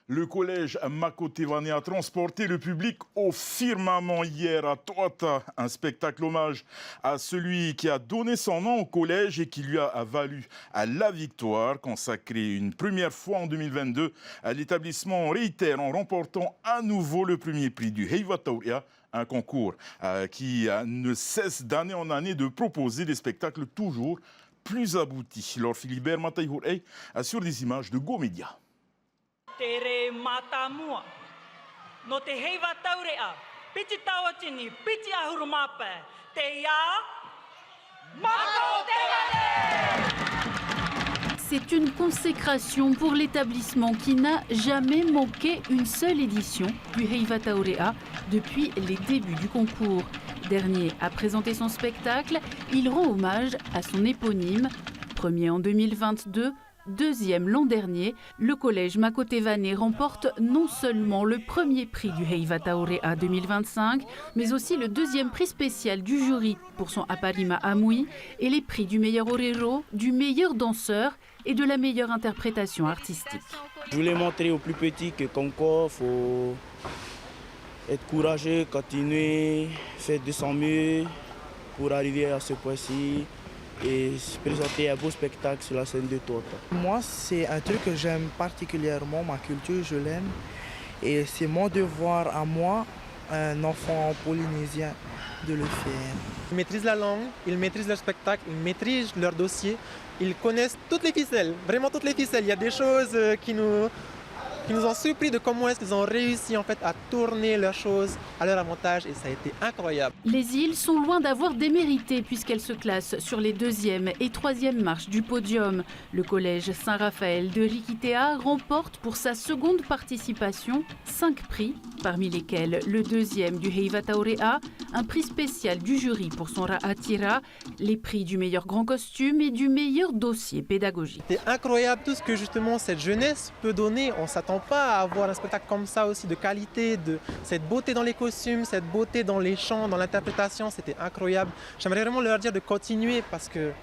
Le collège Makotevane a transporté le public au firmament hier à Toata, un spectacle hommage à celui qui a donné son nom au collège et qui lui a valu à la victoire, consacré une première fois en 2022. L'établissement réitère en remportant à nouveau le premier prix du Heiva Taurea, un concours qui ne cesse d'année en année de proposer des spectacles toujours plus aboutis. Laure Philibert Mataïhourei sur des images de GoMedia. Tere matamua. No te heiva taurea. Piti tawatini, piti ahurumape. Te ya Makotevane. C'est une consécration pour l'établissement qui n'a jamais manqué une seule édition du Heiva Taurea depuis les débuts du concours. Dernier à présenter son spectacle, il rend hommage à son éponyme. Premier en 2022, deuxième l'an dernier, le collège Makotevane remporte non seulement le premier prix du Heiva Taurea 2025, mais aussi le deuxième prix spécial du jury pour son Aparima Amui et les prix du meilleur orero, du meilleur danseur et de la meilleure interprétation artistique. Je voulais montrer aux plus petits que comme quoi, il faut être courageux, continuer, faire de son mieux pour arriver à ce point-ci et présenter un beau spectacle sur la scène de Toata. Moi, c'est un truc que j'aime particulièrement, ma culture, je l'aime. Et c'est mon devoir à moi, un enfant polynésien, de le faire. Ils maîtrisent la langue, ils maîtrisent leur spectacle, ils maîtrisent leur dossier. Ils connaissent toutes les ficelles, vraiment toutes les ficelles. Il y a des choses qui nous ont surpris de comment est-ce qu'ils ont réussi en fait à tourner leurs choses à leur avantage et ça a été incroyable. Les îles sont loin d'avoir démérité puisqu'elles se classent sur les deuxième et troisième marches du podium. Le collège Saint-Raphaël de Rikitea remporte pour sa seconde participation 5 prix, parmi lesquels le deuxième du Heiva Taurea, un prix spécial du jury pour son Ra'atira, les prix du meilleur grand costume et du meilleur dossier pédagogique. C'est incroyable tout ce que justement cette jeunesse peut donner. On s'attend pas à avoir un spectacle comme ça aussi de qualité, de cette beauté dans les costumes, cette beauté dans les chants, dans l'interprétation, c'était incroyable. J'aimerais vraiment leur dire de continuer parce qu'il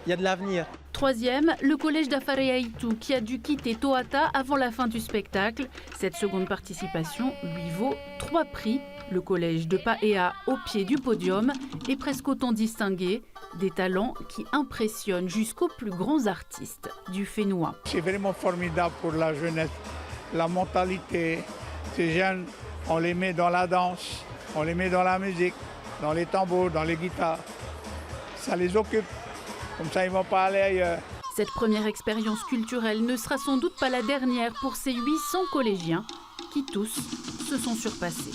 y a de l'avenir. Troisième, le collège d'Afareaitu qui a dû quitter Toata avant la fin du spectacle. Cette seconde participation lui vaut 3 prix. Le collège de Paea au pied du podium est presque autant distingué. Des talents qui impressionnent jusqu'aux plus grands artistes du Fénois. C'est vraiment formidable pour la jeunesse. La mentalité, ces jeunes, on les met dans la danse, on les met dans la musique, dans les tambours, dans les guitares. Ça les occupe, comme ça ils ne vont pas aller ailleurs. Cette première expérience culturelle ne sera sans doute pas la dernière pour ces 800 collégiens qui tous se sont surpassés.